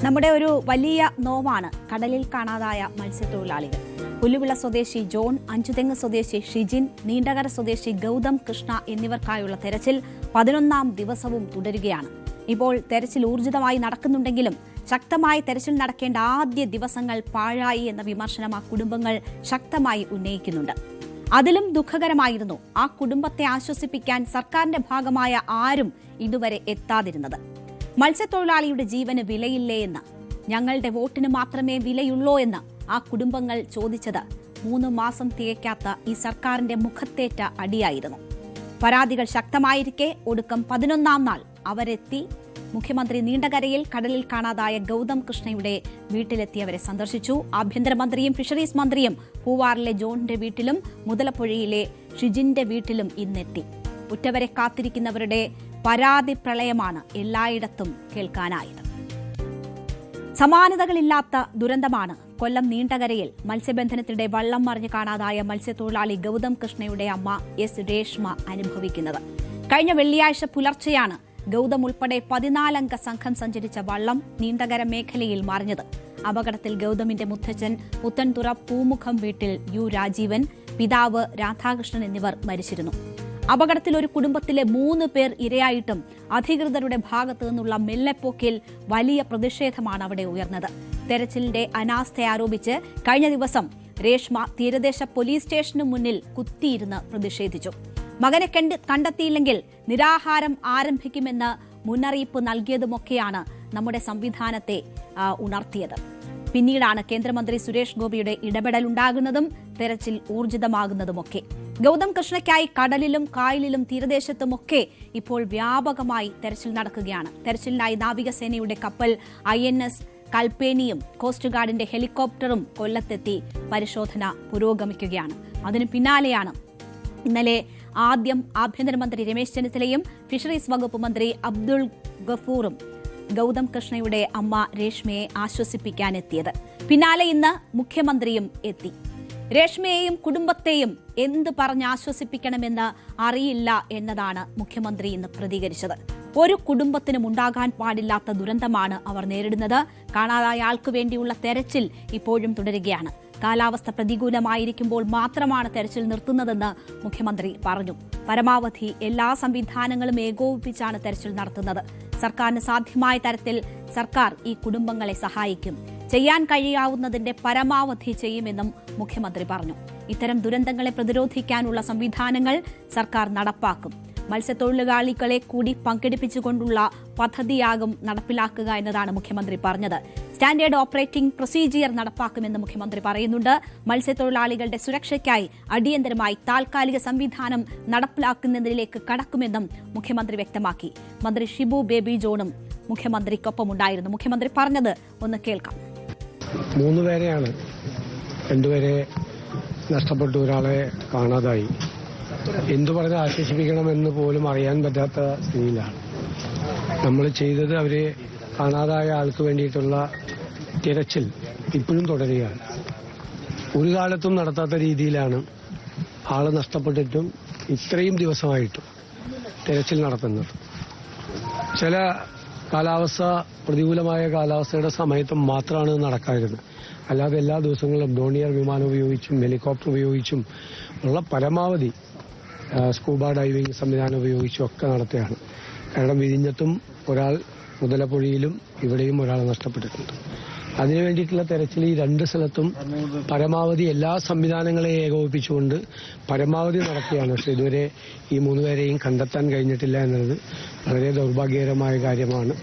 നമ്മുടെ ഒരു വലിയ നോവാണ് കടലിൽ കാണാതായ മത്സ്യത്തൊഴിലാളികൾ. പുല്ലുവിള സ്വദേശി ജോൺ, അഞ്ചുതെങ്ങ് സ്വദേശി ഷിജിൻ, നീണ്ടകര സ്വദേശി ഗൗതം കൃഷ്ണ എന്നിവർക്കായുള്ള തെരച്ചിൽ 11ാം ദിവസവും തുടരുകയാണ്. ഇപ്പോൾ തെരച്ചിൽ ഊർജിതമായി നടക്കുന്നുണ്ടെങ്കിലും ശക്തമായി തെരച്ചിൽ നടക്കേണ്ട ആദ്യ ദിവസങ്ങൾ പാഴായി എന്ന വിമർശനം ആ കുടുംബങ്ങൾ ശക്തമായി ഉന്നയിക്കുന്നുണ്ട്. അതിലും ദുഃഖകരമായിരുന്നു ആ കുടുംബത്തെ ആശ്വസിപ്പിക്കാൻ സർക്കാരിന്റെ ഭാഗമായ ആരും ഇതുവരെ എത്താതിരുന്നത്. മത്സ്യത്തൊഴിലാളിയുടെ ജീവന് വിലയില്ലേ എന്ന്, ഞങ്ങളുടെ വോട്ടിന് മാത്രമേ വിലയുള്ളൂ എന്ന് ആ കുടുംബങ്ങൾ ചോദിച്ചത് 3 മാസം തികയ്ക്കാത്ത ഈ സർക്കാരിന്റെ മുഖത്തേറ്റ അടിയായിരുന്നു. പരാതികൾ ശക്തമായിരിക്കെ ഒടുക്കം 11ാം നാൾ അവരെത്തി. മുഖ്യമന്ത്രി നീണ്ടകരയിൽ കടലിൽ കാണാതായ ഗൗതം കൃഷ്ണയുടെ വീട്ടിലെത്തിയവരെ സന്ദർശിച്ചു. ആഭ്യന്തരമന്ത്രിയും ഫിഷറീസ് മന്ത്രിയും പൂവാറിലെ ജോണിന്റെ വീട്ടിലും മുതലപ്പുഴയിലെ ഷിജിന്റെ വീട്ടിലും ഇന്നെത്തി. ഉറ്റവരെ കാത്തിരിക്കുന്നവരുടെ പരാതി പ്രളയമാണ് എല്ലായിടത്തും കേൾക്കാനായത്. സമാനതകളില്ലാത്ത ദുരന്തമാണ് കൊല്ലം നീണ്ടകരയിൽ മത്സ്യബന്ധനത്തിനിടെ വള്ളം മറിഞ്ഞ് കാണാതായ മത്സ്യത്തൊഴിലാളി ഗൗതം കൃഷ്ണയുടെ അമ്മ എസ് രേഷ്മ അനുഭവിക്കുന്നത്. കഴിഞ്ഞ വെള്ളിയാഴ്ച പുലർച്ചെയാണ് ഗൗതം ഉൾപ്പെടെ 14 അംഗ സംഘം സഞ്ചരിച്ച വള്ളം നീണ്ടകര മേഖലയിൽ മറിഞ്ഞത്. അപകടത്തിൽ ഗൗതമിന്റെ മുത്തച്ഛൻ പുത്തൻതുറ പൂമുഖം വീട്ടിൽ യു രാജീവൻ, പിതാവ് രാധാകൃഷ്ണൻ എന്നിവർ മരിച്ചിരുന്നു. അപകടത്തിൽ ഒരു കുടുംബത്തിലെ 3 പേർ ഇരയായിട്ടും അധികൃതരുടെ ഭാഗത്തു നിന്നുള്ള മെല്ലെപ്പോക്കിൽ വലിയ പ്രതിഷേധമാണ് അവിടെ ഉയർന്നത്. തെരച്ചിലിന്റെ അനാസ്ഥ ആരോപിച്ച് കഴിഞ്ഞ ദിവസം രേഷ്മ തീരദേശ പോലീസ് സ്റ്റേഷനു മുന്നിൽ കുത്തിയിരുന്ന് പ്രതിഷേധിച്ചു. മകനെ കണ്ടെത്തിയില്ലെങ്കിൽ നിരാഹാരം ആരംഭിക്കുമെന്ന് മുന്നറിയിപ്പ് നൽകിയതുമൊക്കെയാണ് നമ്മുടെ സംവിധാനത്തെ ഉണർത്തിയത്. പിന്നീടാണ് കേന്ദ്രമന്ത്രി സുരേഷ് ഗോപിയുടെ ഇടപെടലുണ്ടാകുന്നതും തെരച്ചിൽ ഊർജിതമാകുന്നതുമൊക്കെ. ഗൗതം കൃഷ്ണയ്ക്കായി കടലിലും കായലിലും തീരദേശത്തുമൊക്കെ ഇപ്പോൾ വ്യാപകമായി തെരച്ചിൽ നടക്കുകയാണ്. തെരച്ചിലിനായി നാവികസേനയുടെ കപ്പൽ INS കൽപ്പേനിയും കോസ്റ്റ് ഗാർഡിന്റെ ഹെലികോപ്റ്ററും കൊല്ലത്തെത്തി പരിശോധന പുരോഗമിക്കുകയാണ്. അതിനു പിന്നാലെയാണ് ഇന്നലെ ആദ്യം ആഭ്യന്തരമന്ത്രി രമേശ് ചെന്നിത്തലയും ഫിഷറീസ് വകുപ്പ് മന്ത്രി അബ്ദുൾ ഗഫൂറും ഗൗതം കൃഷ്ണയുടെ അമ്മ രേഷ്മയെ ആശ്വസിപ്പിക്കാനെത്തിയത്. പിന്നാലെ ഇന്ന് മുഖ്യമന്ത്രിയും എത്തി. രേഷ്മയെയും കുടുംബത്തെയും എന്ത് പറഞ്ഞ് ആശ്വസിപ്പിക്കണമെന്ന് അറിയില്ല എന്നതാണ് മുഖ്യമന്ത്രി ഇന്ന് പ്രതികരിച്ചത്. ഒരു കുടുംബത്തിനും ഉണ്ടാകാൻ പാടില്ലാത്ത ദുരന്തമാണ് അവർ നേരിടുന്നത്. കാണാതായ ആൾക്കു വേണ്ടിയുള്ള തെരച്ചിൽ ഇപ്പോഴും തുടരുകയാണ്. കാലാവസ്ഥ പ്രതികൂലമായിരിക്കുമ്പോൾ മാത്രമാണ് തെരച്ചിൽ നിർത്തുന്നതെന്ന് മുഖ്യമന്ത്രി പറഞ്ഞു. പരമാവധി എല്ലാ സംവിധാനങ്ങളും ഏകോപിപ്പിച്ചാണ് തെരച്ചിൽ നടത്തുന്നത്. സർക്കാരിന് സാധ്യമായ തരത്തിൽ സർക്കാർ ഈ കുടുംബങ്ങളെ സഹായിക്കും. ചെയ്യാൻ കഴിയാവുന്നതിന്റെ പരമാവധി ചെയ്യുമെന്നും മുഖ്യമന്ത്രി പറഞ്ഞു. ഇത്തരം ദുരന്തങ്ങളെ പ്രതിരോധിക്കാനുള്ള സംവിധാനങ്ങൾ സർക്കാർ നടപ്പാക്കും. മത്സ്യത്തൊഴിലാളികളെ കൂടി പങ്കെടുപ്പിച്ചുകൊണ്ടുള്ള പദ്ധതിയാകും നടപ്പിലാക്കുക എന്നതാണ് മുഖ്യമന്ത്രി പറഞ്ഞത്. സ്റ്റാൻഡേർഡ് ഓപ്പറേറ്റിംഗ് പ്രൊസീജിയർ നടപ്പാക്കുമെന്ന് മുഖ്യമന്ത്രി പറയുന്നുണ്ട്. മത്സ്യത്തൊഴിലാളികളുടെ സുരക്ഷയ്ക്കായി അടിയന്തരമായി താൽക്കാലിക സംവിധാനം നടപ്പിലാക്കുന്നതിലേക്ക് കടക്കുമെന്നും മുഖ്യമന്ത്രി വ്യക്തമാക്കി. മന്ത്രി ഷിബു ബേബി ജോണും മുഖ്യമന്ത്രിക്കൊപ്പമുണ്ടായിരുന്നു. മുഖ്യമന്ത്രി പറഞ്ഞത് ഒന്ന് കേൾക്കാം. 3 പേരെയാണ്, 2 പേരെ നഷ്ടപ്പെട്ടു, ഒരാളെ കാണാതായി. എന്തു പറഞ്ഞ് ആശ്വസിപ്പിക്കണമെന്ന് പോലും അറിയാൻ പറ്റാത്ത സ്ഥിതിയിലാണ് നമ്മൾ ചെയ്തത്. അവരെ കാണാതായ ആൾക്ക് വേണ്ടിയിട്ടുള്ള തിരച്ചിൽ ഇപ്പോഴും തുടരുകയാണ്. ഒരു കാലത്തും നടത്താത്ത രീതിയിലാണ് ആള് നഷ്ടപ്പെട്ടിട്ടും ഇത്രയും ദിവസമായിട്ടും തിരച്ചിൽ നടത്തുന്നത്. ചില പ്രതികൂലമായ കാലാവസ്ഥയുടെ സമയത്ത് മാത്രമാണ് നടക്കാതിരുന്നത്. അല്ലാതെ എല്ലാ ദിവസങ്ങളും ഡോണിയർ വിമാനം ഉപയോഗിച്ചും ഹെലികോപ്റ്റർ ഉപയോഗിച്ചും ഉള്ള പരമാവധി സ്കൂബ ഡൈവിംഗ് സംവിധാനം ഉപയോഗിച്ചും ഒക്കെ നടത്തുകയാണ്. കാരണം വിഴിഞ്ഞത്തും ഒരാൾ, മുതലപ്പുഴയിലും ഇവിടെയും ഒരാൾ നഷ്ടപ്പെട്ടിട്ടുണ്ട്. അതിനു വേണ്ടിയിട്ടുള്ള തെരച്ചിൽ ഈ 2 സ്ഥലത്തും പരമാവധി എല്ലാ സംവിധാനങ്ങളെയും ഏകോപിപ്പിച്ചുകൊണ്ട് പരമാവധി നടക്കുകയാണ്. പക്ഷെ ഇതുവരെ ഈ 3 പേരെയും കണ്ടെത്താൻ കഴിഞ്ഞിട്ടില്ല എന്നത് വളരെ ദൗർഭാഗ്യകരമായ കാര്യമാണ്.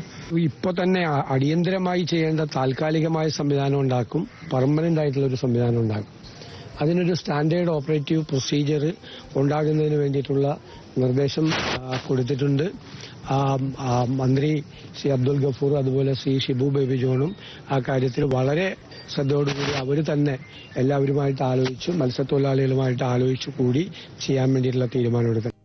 ഇപ്പോൾ തന്നെ അടിയന്തരമായി ചെയ്യേണ്ട താൽക്കാലികമായ സംവിധാനം ഉണ്ടാക്കും, പെർമനന്റ് ആയിട്ടുള്ള ഒരു സംവിധാനം ഉണ്ടാക്കും. അതിനൊരു സ്റ്റാൻഡേർഡ് ഓപ്പറേറ്റീവ് പ്രൊസീജിയർ ഉണ്ടാകുന്നതിന് വേണ്ടിയിട്ടുള്ള നിർദ്ദേശം കൊടുത്തിട്ടുണ്ട്. മന്ത്രി ശ്രീ അബ്ദുൾ ഗഫൂർ അതുപോലെ ശ്രീ ഷിബു ബേബി ജോണും ആ കാര്യത്തിൽ വളരെ ശ്രദ്ധയോടുകൂടി അവർ തന്നെ എല്ലാവരുമായിട്ട് ആലോചിച്ചു, മത്സ്യത്തൊഴിലാളികളുമായിട്ട് ആലോചിച്ചു കൂടി ചെയ്യാൻ വേണ്ടിയിട്ടുള്ള തീരുമാനമെടുക്കുന്നത്.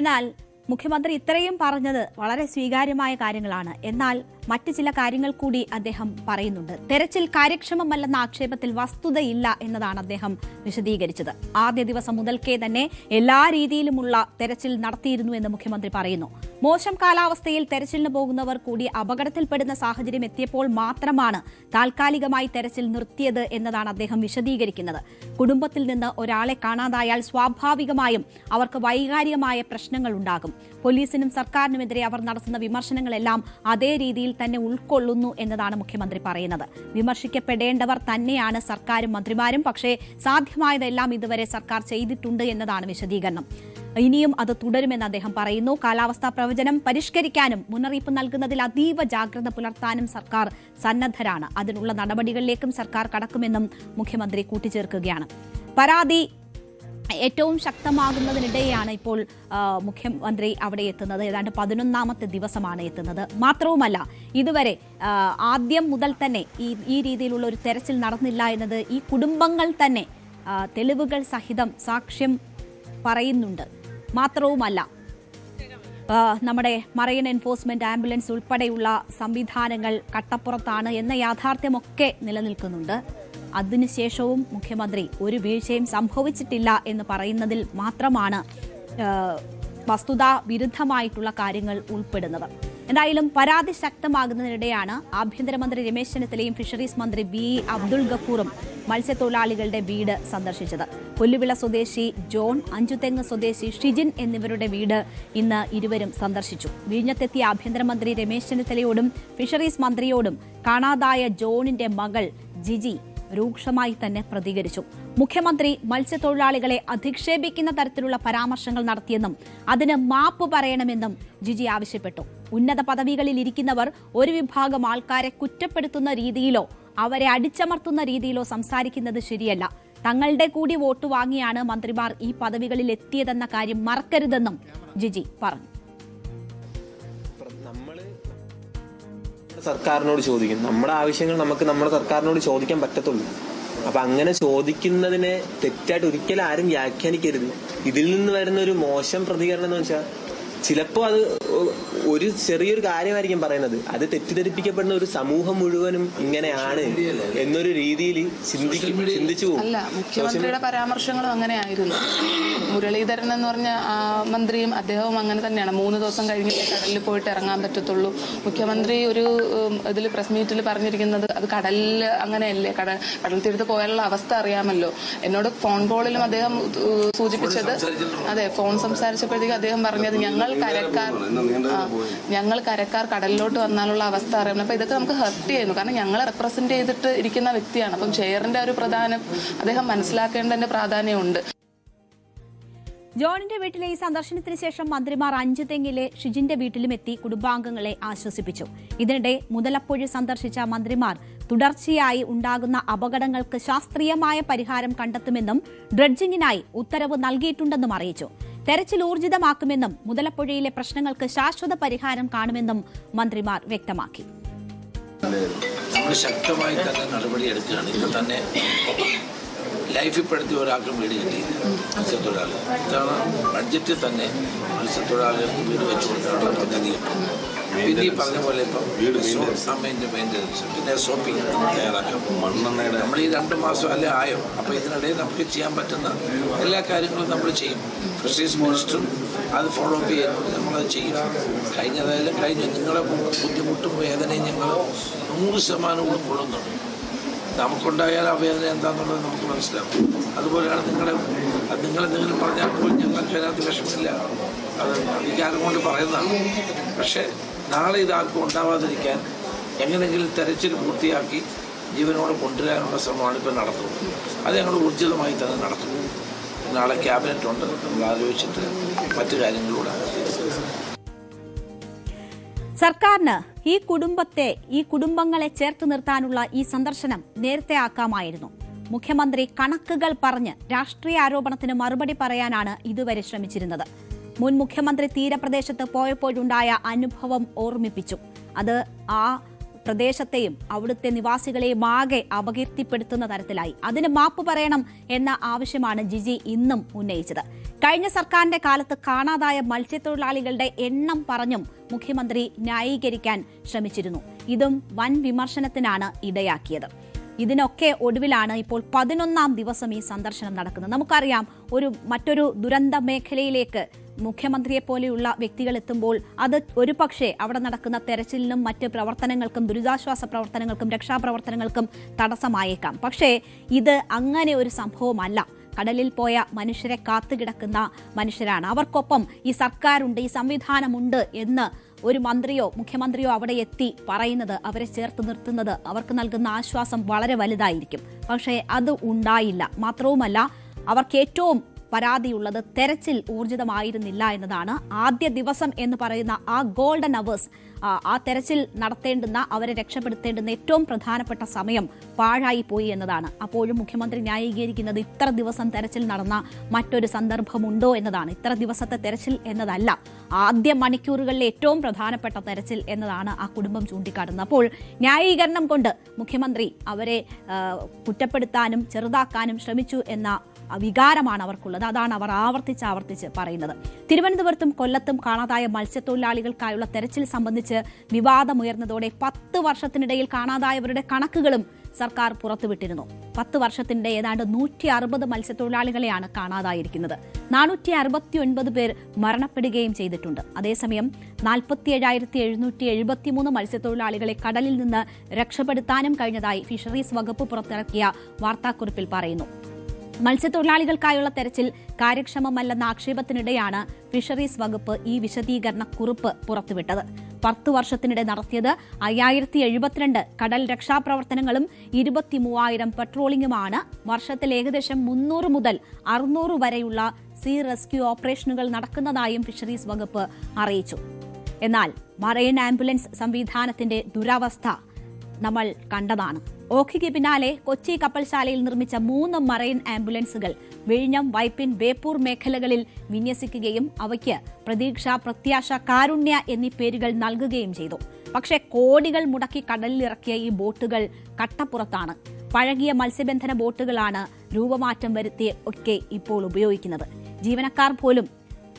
എന്നാൽ മുഖ്യമന്ത്രി ഇത്രയും പറഞ്ഞത് വളരെ സ്വീകാര്യമായ കാര്യങ്ങളാണ്. എന്നാൽ മറ്റ് ചില കാര്യങ്ങൾ കൂടി അദ്ദേഹം പറയുന്നുണ്ട്. തെരച്ചിൽ കാര്യക്ഷമമല്ലെന്ന ആക്ഷേപത്തിൽ വസ്തുതയില്ല എന്നതാണ് അദ്ദേഹം വിശദീകരിച്ചത്. ആദ്യ ദിവസം മുതൽക്കേ തന്നെ എല്ലാ രീതിയിലുമുള്ള തെരച്ചിൽ നടത്തിയിരുന്നു എന്ന് മുഖ്യമന്ത്രി പറയുന്നു. മോശം കാലാവസ്ഥയിൽ തെരച്ചിലിന് പോകുന്നവർ കൂടി അപകടത്തിൽപ്പെടുന്ന സാഹചര്യം എത്തിയപ്പോൾ മാത്രമാണ് താൽക്കാലികമായി തെരച്ചിൽ നിർത്തിയത് എന്നതാണ് അദ്ദേഹം വിശദീകരിക്കുന്നത്. കുടുംബത്തിൽ നിന്ന് ഒരാളെ കാണാതായാൽ സ്വാഭാവികമായും അവർക്ക് വൈകാരികമായ പ്രശ്നങ്ങൾ ഉണ്ടാകും. പോലീസിനും സർക്കാരിനുമെതിരെ അവർ നടത്തുന്ന വിമർശനങ്ങളെല്ലാം അതേ രീതിയിൽ തന്നെ ഉൾക്കൊള്ളുന്നു എന്നതാണ് മുഖ്യമന്ത്രി പറയുന്നത്. വിമർശിക്കപ്പെടേണ്ടവർ തന്നെയാണ് സർക്കാരും മന്ത്രിമാരും. പക്ഷേ സാധ്യമായതെല്ലാം ഇതുവരെ സർക്കാർ ചെയ്തിട്ടുണ്ട് എന്നതാണ് വിശദീകരണം. ഇനിയും അത് തുടരുമെന്ന് അദ്ദേഹം പറയുന്നു. കാലാവസ്ഥാ പ്രവചനം പരിഷ്കരിക്കാനും മുന്നറിയിപ്പ് നൽകുന്നതിൽ അതീവ ജാഗ്രത പുലർത്താനും സർക്കാർ സന്നദ്ധരാണ്. അതിനുള്ള നടപടികളിലേക്കും സർക്കാർ കടക്കുമെന്നും മുഖ്യമന്ത്രി കൂട്ടിച്ചേർക്കുകയാണ്. പരാതി ഏറ്റവും ശക്തമാകുന്നതിനിടെയാണ് ഇപ്പോൾ മുഖ്യമന്ത്രി അവിടെ എത്തുന്നത്. ഏതാണ്ട് 11ാമത്തെ ദിവസമാണ് എത്തുന്നത്. മാത്രവുമല്ല, ഇതുവരെ ആദ്യം മുതൽ തന്നെ ഈ രീതിയിലുള്ള ഒരു തെരച്ചിൽ നടന്നില്ല എന്നത് ഈ കുടുംബങ്ങൾ തന്നെ തെളിവുകൾ സഹിതം സാക്ഷ്യം പറയുന്നുണ്ട്. മാത്രവുമല്ല, നമ്മുടെ മറൈൻ എൻഫോഴ്സ്മെന്റ് ആംബുലൻസ് ഉൾപ്പെടെയുള്ള സംവിധാനങ്ങൾ കട്ടപ്പുറത്താണ് എന്ന യാഥാർത്ഥ്യമൊക്കെ നിലനിൽക്കുന്നുണ്ട്. അതിനുശേഷവും മുഖ്യമന്ത്രി ഒരു വീഴ്ചയും സംഭവിച്ചിട്ടില്ല എന്ന് പറയുന്നതിൽ മാത്രമാണ് വസ്തുതാ വിരുദ്ധമായിട്ടുള്ള കാര്യങ്ങൾ ഉൾപ്പെടുന്നത്. എന്തായാലും പരാതി ശക്തമാകുന്നതിനിടെയാണ് ആഭ്യന്തരമന്ത്രി രമേശ് ചെന്നിത്തലയും ഫിഷറീസ് മന്ത്രി ബി അബ്ദുൾ ഗഫൂറും മത്സ്യത്തൊഴിലാളികളുടെ വീട് സന്ദർശിച്ചത്. പുല്ലുവിള സ്വദേശി ജോൺ, അഞ്ചുതെങ്ങ് സ്വദേശി ഷിജിൻ എന്നിവരുടെ വീട് ഇന്ന് ഇരുവരും സന്ദർശിച്ചു. വിഴിഞ്ഞത്തെത്തിയ ആഭ്യന്തരമന്ത്രി രമേശ് ചെന്നിത്തലയോടും ഫിഷറീസ് മന്ത്രിയോടും കാണാതായ ജോണിന്റെ മകൾ ജിജി രൂക്ഷമായി തന്നെ പ്രതികരിച്ചു. മുഖ്യമന്ത്രി മത്സ്യത്തൊഴിലാളികളെ അധിക്ഷേപിക്കുന്ന തരത്തിലുള്ള പരാമർശങ്ങൾ നടത്തിയെന്നും അതിന് മാപ്പ് പറയണമെന്നും ജിജി ആവശ്യപ്പെട്ടു. ഉന്നത പദവികളിൽ ഇരിക്കുന്നവർ ഒരു വിഭാഗം ആൾക്കാരെ കുറ്റപ്പെടുത്തുന്ന രീതിയിലോ അവരെ അടിച്ചമർത്തുന്ന രീതിയിലോ സംസാരിക്കുന്നത് ശരിയല്ല. തങ്ങളുടെ കൂടി വോട്ട് വാങ്ങിയാണ് മന്ത്രിമാർ ഈ പദവികളിൽ എത്തിയതെന്ന കാര്യം മറക്കരുതെന്നും ജിജി പറഞ്ഞു. സർക്കാരിനോട് ചോദിക്കും. നമ്മുടെ ആവശ്യങ്ങൾ നമുക്ക് നമ്മുടെ സർക്കാരിനോട് ചോദിക്കാൻ പറ്റത്തുള്ളൂ. അപ്പൊ അങ്ങനെ ചോദിക്കുന്നതിനെ തെറ്റായിട്ട് ഒരിക്കലും ആരും വ്യാഖ്യാനിക്കരുത്. ഇതിൽ നിന്ന് വരുന്ന ഒരു മോശം പ്രതികരണം എന്ന് വെച്ചാൽ ചിലപ്പോൾ അത് ഒരു ചെറിയൊരു കാര്യമായിരിക്കും പറയുന്നത്. അത് തെറ്റിദ്ധരിപ്പിക്കപ്പെടുന്ന ഒരു സമൂഹം മുഴുവനും ഇങ്ങനെയാണ് എന്നൊരു രീതിയിൽ ചിന്തിച്ചു പോകും. അല്ല, മുഖ്യമന്ത്രിയുടെ പരാമർശങ്ങളും അങ്ങനെ ആയിരുന്നു. മുരളീധരൻ എന്ന് പറഞ്ഞ മന്ത്രിയും അദ്ദേഹവും അങ്ങനെ തന്നെയാണ്. 3 ദിവസം കഴിഞ്ഞിട്ട് കടലിൽ പോയിട്ട് ഇറങ്ങാൻ പറ്റത്തുള്ളൂ. മുഖ്യമന്ത്രി ഒരു ഇതിൽ പ്രസ് മീറ്റിൽ പറഞ്ഞിരിക്കുന്നത് അത് കടലിൽ അങ്ങനെയല്ലേ, കടൽ തീരത്ത് പോയാലുള്ള അവസ്ഥ അറിയാമല്ലോ. എന്നോട് ഫോൺ കോളിലും അദ്ദേഹം സൂചിപ്പിച്ചത്, അതെ, ഫോൺ സംസാരിച്ചപ്പോഴത്തേക്കും അദ്ദേഹം പറഞ്ഞത് ഞങ്ങൾ കരക്കാർ കടലിലോട്ട് വന്നാലുള്ള അവസ്ഥ അറിയണം. അപ്പൊ ഇതൊക്കെ നമുക്ക് ഹർട്ട് ചെയ്യുന്നു. കാരണം ഞങ്ങളെ റെപ്രസെന്റ് ചെയ്തിട്ട് ഇരിക്കുന്ന വ്യക്തിയാണ്. അപ്പം ചെയറിന്റെ ഒരു അദ്ദേഹം മനസ്സിലാക്കേണ്ടതിന്റെ പ്രാധാന്യമുണ്ട്. ജോണിന്റെ വീട്ടിലെ ഈ സന്ദർശനത്തിന് ശേഷം മന്ത്രിമാർ അഞ്ചുതെങ്ങിലെ ഷിജിന്റെ വീട്ടിലും എത്തി കുടുംബാംഗങ്ങളെ ആശ്വസിപ്പിച്ചു. ഇതിനിടെ മുതലപ്പുഴ സന്ദർശിച്ച മന്ത്രിമാർ തുടർച്ചയായി ഉണ്ടാകുന്ന അപകടങ്ങൾക്ക് ശാസ്ത്രീയമായ പരിഹാരം കണ്ടെത്തുമെന്നും ഡ്രഡ്ജിംഗിനായി ഉത്തരവ് നൽകിയിട്ടുണ്ടെന്നും അറിയിച്ചു. തെരച്ചിൽ ഊർജിതമാക്കുമെന്നും മുതലപ്പുഴയിലെ പ്രശ്നങ്ങൾക്ക് ശാശ്വത പരിഹാരം കാണുമെന്നും മന്ത്രിമാർ വ്യക്തമാക്കി. നമ്മൾ ശക്തമായി തന്നെ നടപടിയെടുക്കുകയാണ്. ഇപ്പൊ തന്നെ ലൈഫിൽപ്പെടുത്തിയ ഒരാൾക്കും വീട് കിട്ടിയില്ല. മത്സ്യത്തൊഴിലാളി ഇതാണ് ബഡ്ജറ്റിൽ തന്നെ മത്സ്യത്തൊഴിലാളികൾക്ക് വീട് വെച്ചു കൊടുക്കാനുള്ള പദ്ധതിയുണ്ട്. പിന്നെ ഈ പറഞ്ഞ പോലെ ഇപ്പം മെയിൻ്റെനൻസ്, പിന്നെ SOP തയ്യാറാക്കാം. നമ്മൾ ഈ 2 മാസം അല്ലേ ആയോ. അപ്പോൾ ഇതിനിടയിൽ നമുക്ക് ചെയ്യാൻ പറ്റുന്ന എല്ലാ കാര്യങ്ങളും നമ്മൾ ചെയ്യും. ഫിഷറീസ് മിനിസ്റ്ററും അത് ഫോളോ അപ്പ് ചെയ്യുന്നത് നമ്മളത് ചെയ്യും. കഴിഞ്ഞതായാലും കഴിഞ്ഞു. നിങ്ങളെ ബുദ്ധിമുട്ടും വേദനയും ഞങ്ങൾ 100% ഉൾക്കൊള്ളുന്നുണ്ട്. നമുക്കുണ്ടായാൽ ആ വേദന എന്താണെന്നുള്ളത് നമുക്ക് മനസ്സിലാവും. അതുപോലെയാണ് നിങ്ങളെന്തെങ്കിലും പറഞ്ഞാൽ പോലും ഞങ്ങൾക്ക് അതിനകത്ത് വിഷമമില്ല. അത് അധികാരം കൊണ്ട് പറയുന്നതാണ്. പക്ഷേ നാളെ ഇതാർക്കും ഉണ്ടാവാതിരിക്കാൻ എങ്ങനെയെങ്കിലും തെരച്ചിൽ പൂർത്തിയാക്കി ജീവനോട് കൊണ്ടുവരാനുള്ള ശ്രമമാണ് ഇപ്പോൾ നടത്തുന്നത്. അത് ഞങ്ങൾ ഊർജിതമായി തന്നെ നടത്തുന്നു. നാളെ ക്യാബിനറ്റ് ഉണ്ട്. നമ്മൾ ആലോചിച്ചിട്ട് മറ്റു കാര്യങ്ങളിലൂടെ സർക്കാരിന് ഈ കുടുംബങ്ങളെ ചേർത്ത് നിർത്താനുള്ള ഈ സന്ദർശനം നേരത്തെ ആക്കാമായിരുന്നു. മുഖ്യമന്ത്രി കണക്കുകൾ പറഞ്ഞ് രാഷ്ട്രീയ ആരോപണത്തിന് മറുപടി പറയാനാണ് ഇതുവരെ ശ്രമിച്ചിരുന്നത്. മുൻ മുഖ്യമന്ത്രി തീരപ്രദേശത്ത് പോയപ്പോഴുണ്ടായ അനുഭവം ഓർമ്മിപ്പിച്ചു. അത് ആ പ്രദേശത്തെയും അവിടുത്തെ നിവാസികളെയും ആകെ അപകീർത്തിപ്പെടുത്തുന്ന തരത്തിലായി. അതിന് മാപ്പ് പറയണം എന്ന ആവശ്യമാണ് ജിജി ഇന്നും ഉന്നയിച്ചത്. കഴിഞ്ഞ സർക്കാരിന്റെ കാലത്ത് കാണാതായ മത്സ്യത്തൊഴിലാളികളുടെ എണ്ണം പറഞ്ഞും മുഖ്യമന്ത്രി ന്യായീകരിക്കാൻ ശ്രമിച്ചിരുന്നു. ഇതും വൻ വിമർശനത്തിനാണ് ഇടയാക്കിയത്. ഇതിനൊക്കെ ഒടുവിലാണ് ഇപ്പോൾ 11ാം ദിവസം ഈ സന്ദർശനം നടക്കുന്നത്. നമുക്കറിയാം, മറ്റൊരു ദുരന്ത മേഖലയിലേക്ക് മുഖ്യമന്ത്രിയെ പോലെയുള്ള വ്യക്തികൾ എത്തുമ്പോൾ അത് ഒരു പക്ഷേ അവിടെ നടക്കുന്ന തെരച്ചിലിനും മറ്റ് പ്രവർത്തനങ്ങൾക്കും, ദുരിതാശ്വാസ പ്രവർത്തനങ്ങൾക്കും, രക്ഷാപ്രവർത്തനങ്ങൾക്കും തടസ്സമായേക്കാം. പക്ഷേ ഇത് അങ്ങനെ ഒരു സംഭവമല്ല. കടലിൽ പോയ മനുഷ്യരെ കാത്തുകിടക്കുന്ന മനുഷ്യരാണ്. അവർക്കൊപ്പം ഈ സർക്കാരുണ്ട്, ഈ സംവിധാനമുണ്ട് എന്ന് ഒരു മന്ത്രിയോ മുഖ്യമന്ത്രിയോ അവിടെ എത്തി പറയുന്നത്, അവരെ ചേർത്ത് നിർത്തുന്നത്, അവർക്ക് നൽകുന്ന ആശ്വാസം വളരെ വലുതായിരിക്കും. പക്ഷേ അത് ഉണ്ടായില്ല. മാത്രവുമല്ല, അവർക്ക് ഏറ്റവും പരാതിയുള്ളത് തെരച്ചിൽ ഊർജിതമായിരുന്നില്ല എന്നതാണ്. ആദ്യ ദിവസം എന്ന് പറയുന്ന ആ ഗോൾഡൻ അവേഴ്സ്, ആ തെരച്ചിൽ നടത്തേണ്ടുന്ന, അവരെ രക്ഷപ്പെടുത്തേണ്ടുന്ന ഏറ്റവും പ്രധാനപ്പെട്ട സമയം പാഴായി പോയി എന്നതാണ്. അപ്പോഴും മുഖ്യമന്ത്രി ന്യായീകരിക്കുന്നത് ഇത്ര ദിവസം തെരച്ചിൽ നടന്ന മറ്റൊരു സന്ദർഭമുണ്ടോ എന്നതാണ്. ഇത്ര ദിവസത്തെ തെരച്ചിൽ എന്നതല്ല, ആദ്യ മണിക്കൂറുകളിലെ ഏറ്റവും പ്രധാനപ്പെട്ട തെരച്ചിൽ എന്നതാണ് ആ കുടുംബം ചൂണ്ടിക്കാട്ടുന്നത്. അപ്പോൾ ന്യായീകരണം കൊണ്ട് മുഖ്യമന്ത്രി അവരെ കുറ്റപ്പെടുത്താനും ചെറുതാക്കാനും ശ്രമിച്ചു എന്ന വികാരമാണ് അവർക്കുള്ളത്. അതാണ് അവർ ആവർത്തിച്ച് പറയുന്നത്. തിരുവനന്തപുരത്തും കൊല്ലത്തും കാണാതായ മത്സ്യത്തൊഴിലാളികൾക്കായുള്ള തെരച്ചിൽ സംബന്ധിച്ച് വിവാദമുയർന്നതോടെ 10 വർഷത്തിനിടയിൽ കാണാതായവരുടെ കണക്കുകളും സർക്കാർ പുറത്തുവിട്ടിരുന്നു. 10 വർഷത്തിനിടെ ഏതാണ്ട് 160 മത്സ്യത്തൊഴിലാളികളെയാണ് കാണാതായിരിക്കുന്നത്. 469 പേർ മരണപ്പെടുകയും ചെയ്തിട്ടുണ്ട്. അതേസമയം 47,773 മത്സ്യത്തൊഴിലാളികളെ കടലിൽ നിന്ന് രക്ഷപ്പെടുത്താനും കഴിഞ്ഞതായി ഫിഷറീസ് വകുപ്പ് പുറത്തിറക്കിയ വാർത്താക്കുറിപ്പിൽ പറയുന്നു. മത്സ്യത്തൊഴിലാളികൾക്കായുള്ള തെരച്ചിൽ കാര്യക്ഷമമല്ലെന്ന ആക്ഷേപത്തിനിടെയാണ് ഫിഷറീസ് വകുപ്പ് ഈ വിശദീകരണ കുറിപ്പ് പുറത്തുവിട്ടത്. 10 വർഷത്തിനിടെ നടത്തിയത് 5072 കടൽ രക്ഷാപ്രവർത്തനങ്ങളും 23,000 പട്രോളിംഗുമാണ്. വർഷത്തിൽ ഏകദേശം 300 മുതൽ 600 വരെയുള്ള സീ റെസ്ക്യൂ ഓപ്പറേഷനുകൾ നടക്കുന്നതായും ഫിഷറീസ് വകുപ്പ് അറിയിച്ചു. എന്നാൽ മറൈൻ ആംബുലൻസ് സംവിധാനത്തിന്റെ ദുരവസ്ഥ നമ്മൾ കണ്ടതാണ്. ഓഖിക്ക് പിന്നാലെ കൊച്ചി കപ്പൽശാലയിൽ നിർമ്മിച്ച 3 മറൈൻ ആംബുലൻസുകൾ വിഴിഞ്ഞം, വൈപ്പിൻ, ബേപ്പൂർ മേഖലകളിൽ വിന്യസിക്കുകയും അവയ്ക്ക് പ്രതീക്ഷ, പ്രത്യാശ, കാരുണ്യ എന്നീ പേരുകൾ നൽകുകയും ചെയ്തു. പക്ഷേ കോടികൾ മുടക്കി കടലിലിറക്കിയ ഈ ബോട്ടുകൾ കട്ടപ്പുറത്താണ്. പഴകിയ മത്സ്യബന്ധന ബോട്ടുകളാണ് രൂപമാറ്റം വരുത്തി ഒക്കെ ഇപ്പോൾ ഉപയോഗിക്കുന്നത്. ജീവനക്കാർ പോലും,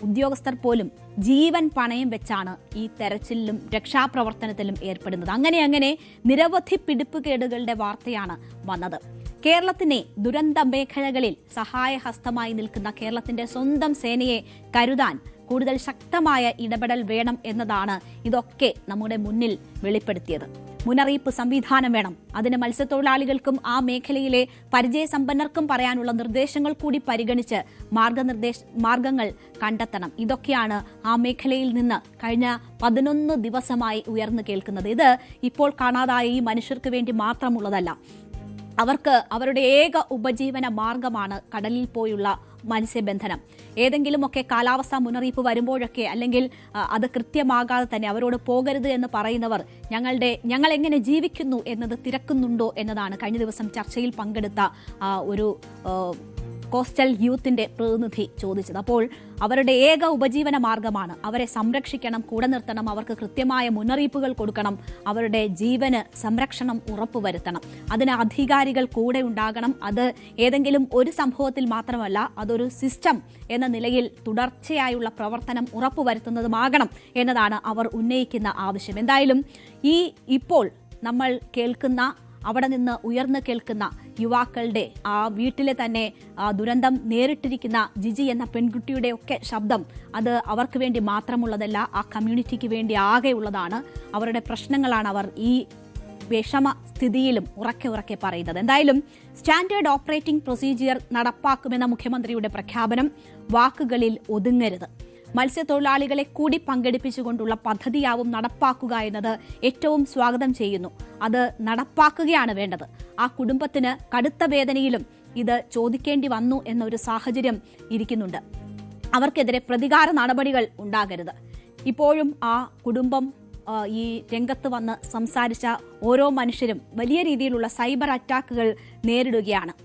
ഉദ്യോഗസ്ഥർ പോലും ജീവൻ പണയം വെച്ചാണ് ഈ തെരച്ചിലിലും രക്ഷാപ്രവർത്തനത്തിലും ഏർപ്പെടുന്നത്. അങ്ങനെ നിരവധി പിടിപ്പുകേടുകളുടെ വാർത്തയാണ് വന്നത്. കേരളത്തിനെ ദുരന്ത മേഖലകളിൽ സഹായഹസ്തമായി നിൽക്കുന്ന കേരളത്തിന്റെ സ്വന്തം സേനയെ കരുതാൻ കൂടുതൽ ശക്തമായ ഇടപെടൽ വേണം എന്നതാണ് ഇതൊക്കെ നമ്മുടെ മുന്നിൽ വെളിപ്പെടുത്തിയത്. മുന്നറിയിപ്പ് സംവിധാനം വേണം. അതിന് മത്സ്യത്തൊഴിലാളികൾക്കും ആ മേഖലയിലെ പരിചയസമ്പന്നർക്കും പറയാനുള്ള നിർദ്ദേശങ്ങൾ കൂടി പരിഗണിച്ച് മാർഗങ്ങൾ കണ്ടെത്തണം. ഇതൊക്കെയാണ് ആ മേഖലയിൽ നിന്ന് കഴിഞ്ഞ 11 ദിവസമായി ഉയർന്നു കേൾക്കുന്നത്. ഇത് ഇപ്പോൾ കാണാതായ ഈ മനുഷ്യർക്ക് വേണ്ടി മാത്രമുള്ളതല്ല. അവർക്ക് അവരുടെ ഏക ഉപജീവന മാർഗമാണ് കടലിൽ പോയുള്ള മത്സ്യബന്ധനം. ഏതെങ്കിലുമൊക്കെ കാലാവസ്ഥാ മുന്നറിയിപ്പ് വരുമ്പോഴൊക്കെ, അല്ലെങ്കിൽ അത് കൃത്യമാകാതെ തന്നെ അവരോട് പോകരുത് എന്ന് പറയുന്നവർ ഞങ്ങൾ എങ്ങനെ ജീവിക്കുന്നു എന്നത് തിരക്കുന്നുണ്ടോ എന്നതാണ് കഴിഞ്ഞ ദിവസം ചർച്ചയിൽ പങ്കെടുത്ത ഒരു കോസ്റ്റൽ യൂത്തിന്റെ പ്രതിനിധി ചോദിച്ചത്. അപ്പോൾ അവരുടെ ഏക ഉപജീവന മാർഗമാണ്. അവരെ സംരക്ഷിക്കണം, കൂടെ നിർത്തണം, അവർക്ക് കൃത്യമായ മുന്നറിയിപ്പുകൾ കൊടുക്കണം, അവരുടെ ജീവന് സംരക്ഷണം ഉറപ്പുവരുത്തണം. അതിന് അധികാരികൾ കൂടെ ഉണ്ടാകണം. അത് ഏതെങ്കിലും ഒരു സംഭവത്തിൽ മാത്രമല്ല, അതൊരു സിസ്റ്റം എന്ന നിലയിൽ തുടർച്ചയായുള്ള പ്രവർത്തനം ഉറപ്പുവരുത്തുന്നതുമാകണം എന്നതാണ് അവർ ഉന്നയിക്കുന്ന ആവശ്യം. എന്തായാലും ഇപ്പോൾ നമ്മൾ കേൾക്കുന്ന, അവിടെ നിന്ന് ഉയർന്നു കേൾക്കുന്ന യുവാക്കളുടെ, ആ വീട്ടിലെ തന്നെ ദുരന്തം നേരിട്ടിരിക്കുന്ന ജിജി എന്ന പെൺകുട്ടിയുടെ ഒക്കെ ശബ്ദം, അത് അവർക്ക് വേണ്ടി മാത്രമുള്ളതല്ല, ആ കമ്മ്യൂണിറ്റിക്ക് വേണ്ടി ആകെയുള്ളതാണ്. അവരുടെ പ്രശ്നങ്ങളാണ് അവർ ഈ വിഷമ സ്ഥിതിയിലും ഉറക്കെ പറയുന്നത്. എന്തായാലും സ്റ്റാൻഡേർഡ് ഓപ്പറേറ്റിംഗ് പ്രൊസീജിയർ നടപ്പാക്കുമെന്ന മുഖ്യമന്ത്രിയുടെ പ്രഖ്യാപനം വാക്കുകളിൽ ഒതുങ്ങരുത്. മത്സ്യത്തൊഴിലാളികളെ കൂടി പങ്കെടുപ്പിച്ചുകൊണ്ടുള്ള പദ്ധതിയാവും നടപ്പാക്കുക എന്നത് ഏറ്റവും സ്വാഗതം ചെയ്യുന്നു. അത് നടപ്പാക്കുകയാണ് വേണ്ടത്. ആ കുടുംബത്തിന് കടുത്ത വേദനയിലും ഇത് ചോദിക്കേണ്ടി വന്നു എന്നൊരു സാഹചര്യം ഇരിക്കുന്നുണ്ട്. അവർക്കെതിരെ പ്രതികാര നടപടികൾ ഉണ്ടാകരുത്. ഇപ്പോഴും ആ കുടുംബം, ഈ രംഗത്ത് വന്ന് സംസാരിച്ച ഓരോ മനുഷ്യരും വലിയ രീതിയിലുള്ള സൈബർ അറ്റാക്കുകൾ നേരിടുകയാണ്.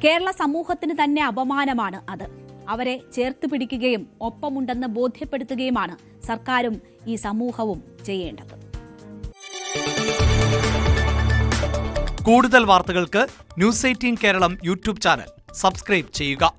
കേരള സമൂഹത്തിന് തന്നെ അപമാനമാണ് അത്. അവരെ ചേർത്ത് പിടിക്കുകയും ഒപ്പമുണ്ടെന്ന് ബോധ്യപ്പെടുത്തുകയുമാണ് സർക്കാരും ഈ സമൂഹവും ചെയ്യേണ്ടത്. കൂടുതൽ വാർത്തകൾക്ക് news 18 Keralam YouTube channel subscribe ചെയ്യുക.